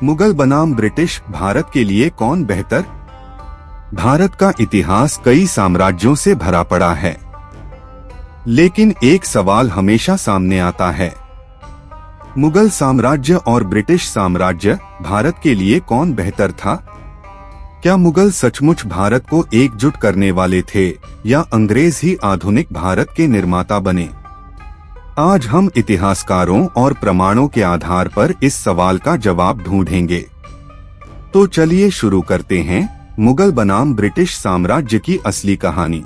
मुगल बनाम ब्रिटिश भारत के लिए कौन बेहतर? भारत का इतिहास कई साम्राज्यों से भरा पड़ा है, लेकिन एक सवाल हमेशा सामने आता है, मुगल साम्राज्य और ब्रिटिश साम्राज्य भारत के लिए कौन बेहतर था? क्या मुगल सचमुच भारत को एकजुट करने वाले थे या अंग्रेज ही आधुनिक भारत के निर्माता बने? आज हम इतिहासकारों और प्रमाणों के आधार पर इस सवाल का जवाब ढूंढेंगे। तो चलिए शुरू करते हैं मुगल बनाम ब्रिटिश साम्राज्य की असली कहानी।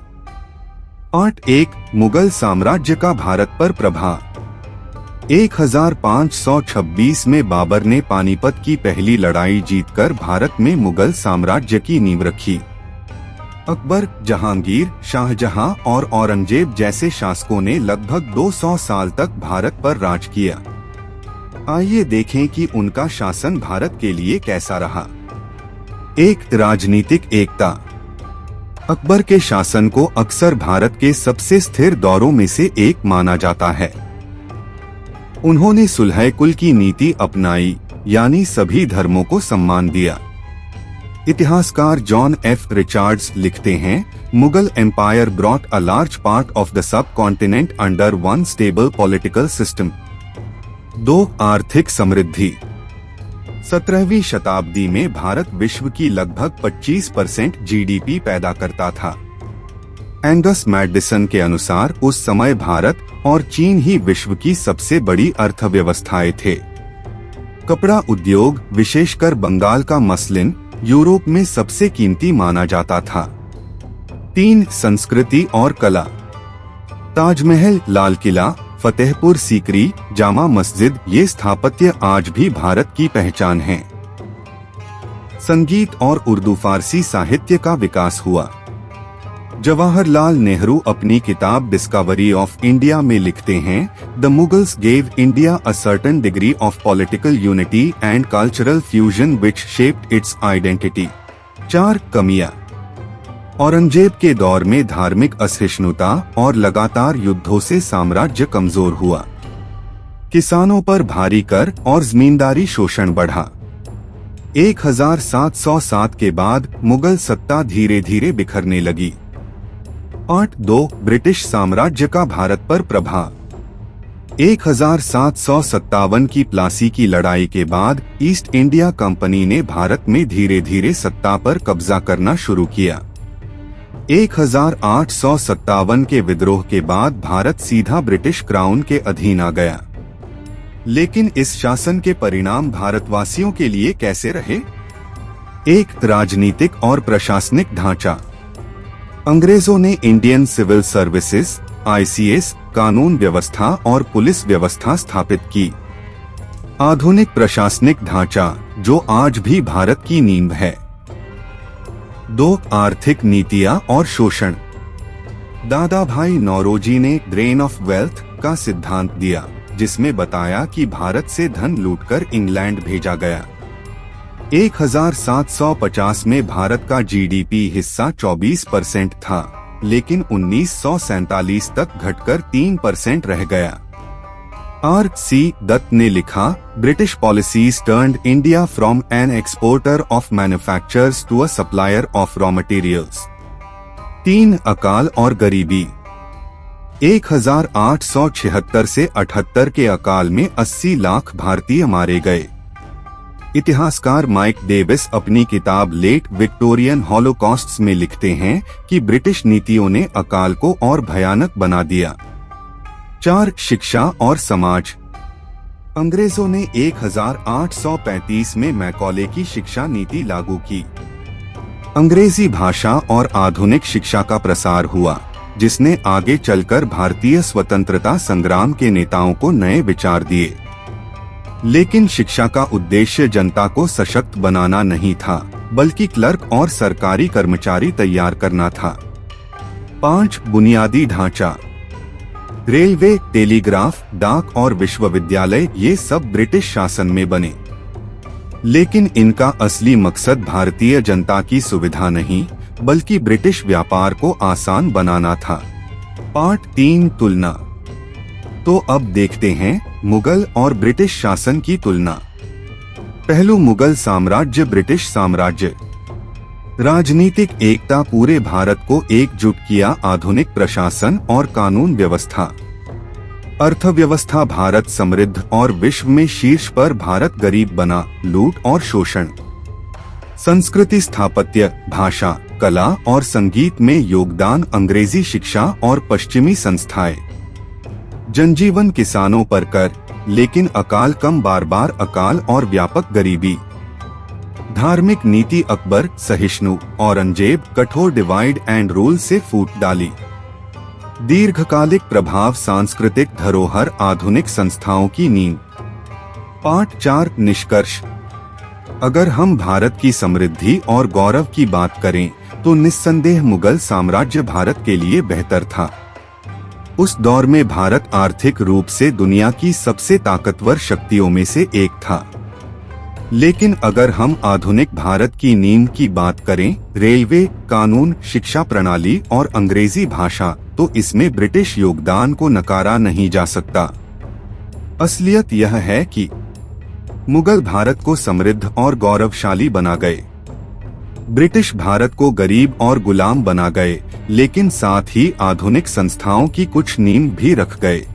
पार्ट 1, मुगल साम्राज्य का भारत पर प्रभाव। 1526 में बाबर ने पानीपत की पहली लड़ाई जीतकर भारत में मुगल साम्राज्य की नींव रखी। अकबर, जहांगीर, शाहजहां और औरंगजेब जैसे शासकों ने लगभग 200 साल तक भारत पर राज किया। आइए देखें कि उनका शासन भारत के लिए कैसा रहा। 1, राजनीतिक एकता। अकबर के शासन को अक्सर भारत के सबसे स्थिर दौरों में से एक माना जाता है। उन्होंने सुलह कुल की नीति अपनाई, यानी सभी धर्मों को सम्मान दिया। इतिहासकार जॉन एफ रिचर्ड्स लिखते हैं, Mughal empire brought a large part of the subcontinent under one stable political system. 2, आर्थिक समृद्धि। 17वीं शताब्दी में भारत विश्व की लगभग 25% जीडीपी पैदा करता था। एंगस मैडिसन के अनुसार उस समय भारत और चीन ही विश्व की सबसे बड़ी अर्थव्यवस्थाएं थे। कपड़ा उद्योग, विशेषकर बंगाल का मसलिन, यूरोप में सबसे कीमती माना जाता था। 3, संस्कृति और कला। ताजमहल, लाल किला, फतेहपुर सीकरी, जामा मस्जिद, ये स्थापत्य आज भी भारत की पहचान हैं। संगीत और उर्दू फारसी साहित्य का विकास हुआ। जवाहरलाल नेहरू अपनी किताब डिस्कवरी ऑफ इंडिया में लिखते हैं, the Mughals gave India a certain degree of political unity and cultural fusion which shaped it's identity. 4, कमियां। औरंगजेब के दौर में धार्मिक असहिष्णुता और लगातार युद्धों से साम्राज्य कमजोर हुआ। किसानों पर भारी कर और जमींदारी शोषण बढ़ा। 1707 के बाद मुगल सत्ता धीरे धीरे बिखरने लगी। पार्ट 2, ब्रिटिश साम्राज्य का भारत पर प्रभाव। 1757 की प्लासी की लड़ाई के बाद ईस्ट इंडिया कंपनी ने भारत में धीरे धीरे सत्ता पर कब्जा करना शुरू किया। 1857 के विद्रोह के बाद भारत सीधा ब्रिटिश क्राउन के अधीन आ गया। लेकिन इस शासन के परिणाम भारतवासियों के लिए कैसे रहे? 1, राजनीतिक और प्रशासनिक ढांचा। अंग्रेजों ने इंडियन सिविल सर्विसेज, आईसीएस, कानून व्यवस्था और पुलिस व्यवस्था स्थापित की। आधुनिक प्रशासनिक ढांचा जो आज भी भारत की नींव है। 2, आर्थिक नीतियां और शोषण। दादा भाई नौरोजी ने ड्रेन ऑफ वेल्थ का सिद्धांत दिया, जिसमें बताया कि भारत से धन लूटकर इंग्लैंड भेजा गया। 1750 में भारत का जीडीपी हिस्सा 24% था, लेकिन 1947 तक घटकर 3% रह गया। R.C. दत्त ने लिखा, British policies turned India from an exporter of manufacturers to a supplier of raw materials. 3, अकाल और गरीबी। 1876 से 78 के अकाल में 80 लाख भारतीय मारे गए। इतिहासकार माइक डेविस अपनी किताब लेट विक्टोरियन हॉलोकॉस्ट्स में लिखते हैं कि ब्रिटिश नीतियों ने अकाल को और भयानक बना दिया। 4, शिक्षा और समाज। अंग्रेजों ने 1835 में मैकॉले की शिक्षा नीति लागू की। अंग्रेजी भाषा और आधुनिक शिक्षा का प्रसार हुआ, जिसने आगे चलकर भारतीय स्वतंत्रता संग्राम के नेताओं को नए विचार दिए। लेकिन शिक्षा का उद्देश्य जनता को सशक्त बनाना नहीं था, बल्कि क्लर्क और सरकारी कर्मचारी तैयार करना था। 5, बुनियादी ढांचा। रेलवे, टेलीग्राफ, डाक और विश्वविद्यालय, ये सब ब्रिटिश शासन में बने। लेकिन इनका असली मकसद भारतीय जनता की सुविधा नहीं, बल्कि ब्रिटिश व्यापार को आसान बनाना था। पार्ट 3, तुलना। तो अब देखते हैं मुगल और ब्रिटिश शासन की तुलना। पहलू मुगल साम्राज्य, ब्रिटिश साम्राज्य। राजनीतिक एकता, पूरे भारत को एकजुट किया, आधुनिक प्रशासन और कानून व्यवस्था। अर्थव्यवस्था, भारत समृद्ध और विश्व में शीर्ष पर, भारत गरीब बना, लूट और शोषण। संस्कृति, स्थापत्य, भाषा, कला और संगीत में योगदान, अंग्रेजी शिक्षा और पश्चिमी संस्थाएं। जनजीवन, किसानों पर कर, लेकिन अकाल कम, बार बार अकाल और व्यापक गरीबी। धार्मिक नीति, अकबर सहिष्णु, औरंगजेब कठोर, डिवाइड एंड रूल से फूट डाली। दीर्घकालिक प्रभाव, सांस्कृतिक धरोहर, आधुनिक संस्थाओं की नींव। पार्ट 4, निष्कर्ष। अगर हम भारत की समृद्धि और गौरव की बात करें तो निस्संदेह मुगल साम्राज्य भारत के लिए बेहतर था। उस दौर में भारत आर्थिक रूप से दुनिया की सबसे ताकतवर शक्तियों में से एक था। लेकिन अगर हम आधुनिक भारत की नींव की बात करें, रेलवे, कानून, शिक्षा प्रणाली और अंग्रेजी भाषा, तो इसमें ब्रिटिश योगदान को नकारा नहीं जा सकता। असलियत यह है कि मुगल भारत को समृद्ध और गौरवशाली बना गए, ब्रिटिश भारत को गरीब और गुलाम बना गए, लेकिन साथ ही आधुनिक संस्थाओं की कुछ नींव भी रख गए।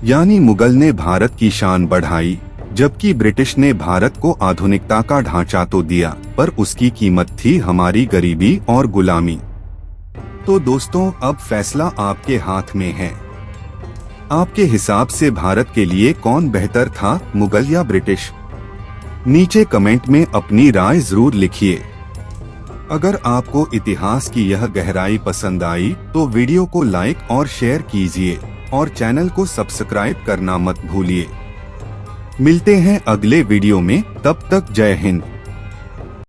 यानी मुगल ने भारत की शान बढ़ाई, जबकि ब्रिटिश ने भारत को आधुनिकता का ढांचा तो दिया, पर उसकी कीमत थी हमारी गरीबी और गुलामी। तो दोस्तों, अब फैसला आपके हाथ में है। आपके हिसाब से भारत के लिए कौन बेहतर था, मुगल या ब्रिटिश? नीचे कमेंट में अपनी राय जरूर लिखिए। अगर आपको इतिहास की यह गहराई पसंद आई तो वीडियो को लाइक और शेयर कीजिए और चैनल को सब्सक्राइब करना मत भूलिए। मिलते हैं अगले वीडियो में, तब तक जय हिंद।